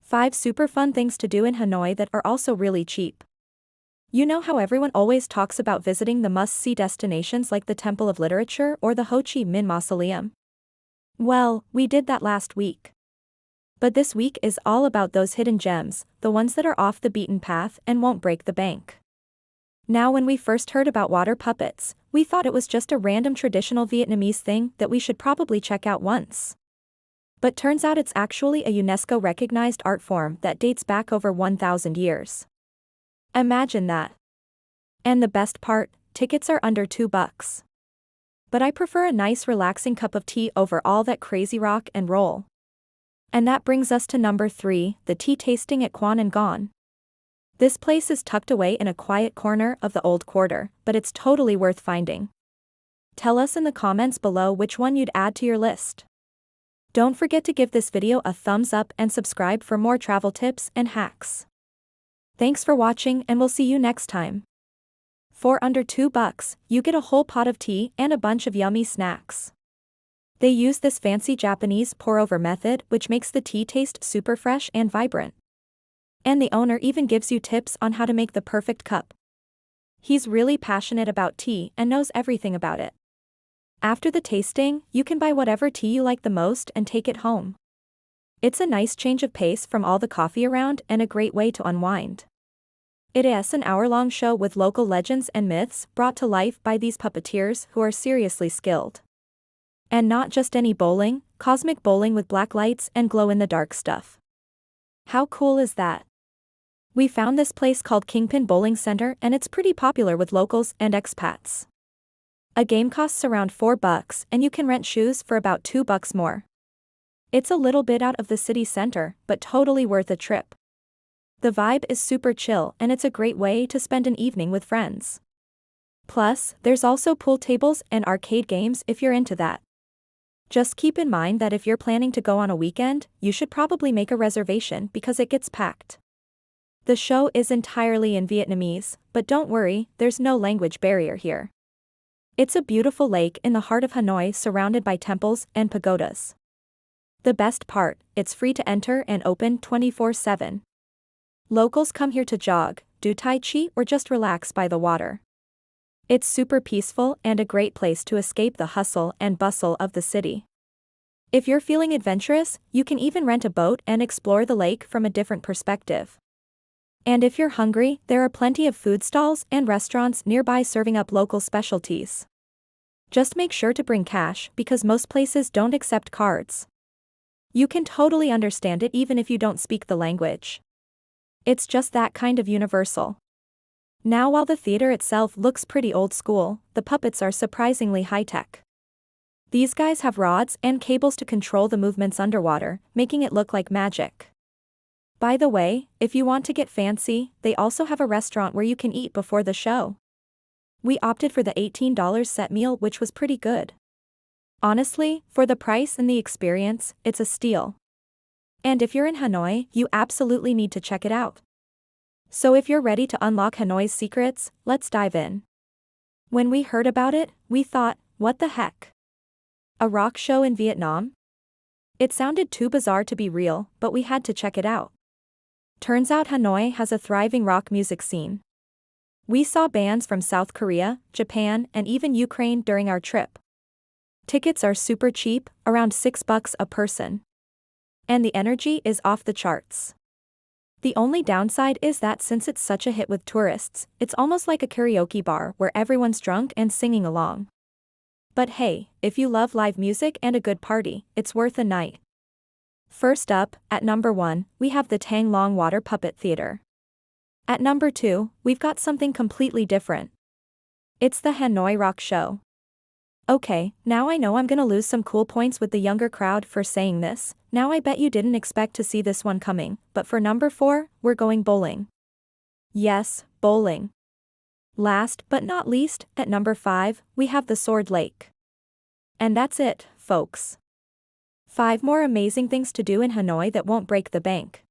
5 super fun things to do in Hanoi that are also really cheap. You know how everyone always talks about visiting the must-see destinations like the Temple of Literature or the Ho Chi Minh Mausoleum? Well, we did that last week. But this week is all about those hidden gems, the ones that are off the beaten path and won't break the bank. Now, when we first heard about water puppets, we thought it was just a random traditional Vietnamese thing that we should probably check out once. But turns out it's actually a UNESCO-recognized art form that dates back over 1,000 years. Imagine that. And the best part, tickets are under $2. But I prefer a nice relaxing cup of tea over all that crazy rock and roll. And that brings us to number 3, the tea tasting at Quan and Gon. This place is tucked away in a quiet corner of the old quarter, but it's totally worth finding. Tell us in the comments below which one you'd add to your list. Don't forget to give this video a thumbs up and subscribe for more travel tips and hacks. Thanks for watching, and we'll see you next time. For under $2, you get a whole pot of tea and a bunch of yummy snacks. They use this fancy Japanese pour-over method which makes the tea taste super fresh and vibrant. And the owner even gives you tips on how to make the perfect cup. He's really passionate about tea and knows everything about it. After the tasting, you can buy whatever tea you like the most and take it home. It's a nice change of pace from all the coffee around and a great way to unwind. It is an hour-long show with local legends and myths brought to life by these puppeteers who are seriously skilled. And not just any bowling, cosmic bowling with black lights and glow-in-the-dark stuff. How cool is that? We found this place called Kingpin Bowling Center and it's pretty popular with locals and expats. A game costs around $4 and you can rent shoes for about $2 more. It's a little bit out of the city center, but totally worth a trip. The vibe is super chill and it's a great way to spend an evening with friends. Plus, there's also pool tables and arcade games if you're into that. Just keep in mind that if you're planning to go on a weekend, you should probably make a reservation because it gets packed. The show is entirely in Vietnamese, but don't worry, there's no language barrier here. It's a beautiful lake in the heart of Hanoi surrounded by temples and pagodas. The best part, it's free to enter and open 24/7. Locals come here to jog, do tai chi or just relax by the water. It's super peaceful and a great place to escape the hustle and bustle of the city. If you're feeling adventurous, you can even rent a boat and explore the lake from a different perspective. And if you're hungry, there are plenty of food stalls and restaurants nearby serving up local specialties. Just make sure to bring cash because most places don't accept cards. You can totally understand it even if you don't speak the language. It's just that kind of universal. Now, while the theater itself looks pretty old school, the puppets are surprisingly high-tech. These guys have rods and cables to control the movements underwater, making it look like magic. By the way, if you want to get fancy, they also have a restaurant where you can eat before the show. We opted for the $18 set meal, which was pretty good. Honestly, for the price and the experience, it's a steal. And if you're in Hanoi, you absolutely need to check it out. So if you're ready to unlock Hanoi's secrets, let's dive in. When we heard about it, we thought, what the heck? A rock show in Vietnam? It sounded too bizarre to be real, but we had to check it out. Turns out Hanoi has a thriving rock music scene. We saw bands from South Korea, Japan, and even Ukraine during our trip. Tickets are super cheap, around $6 a person. And the energy is off the charts. The only downside is that since it's such a hit with tourists, it's almost like a karaoke bar where everyone's drunk and singing along. But hey, if you love live music and a good party, it's worth a night. First up, at number 1, we have the Tang Long Water Puppet Theater. At number 2, we've got something completely different. It's the Hanoi Rock Show. Okay, now I know I'm gonna lose some cool points with the younger crowd for saying this. Now I bet you didn't expect to see this one coming, but for number 4, we're going bowling. Yes, bowling. Last but not least, at number 5, we have the Sword Lake. And that's it, folks. 5 more amazing things to do in Hanoi that won't break the bank.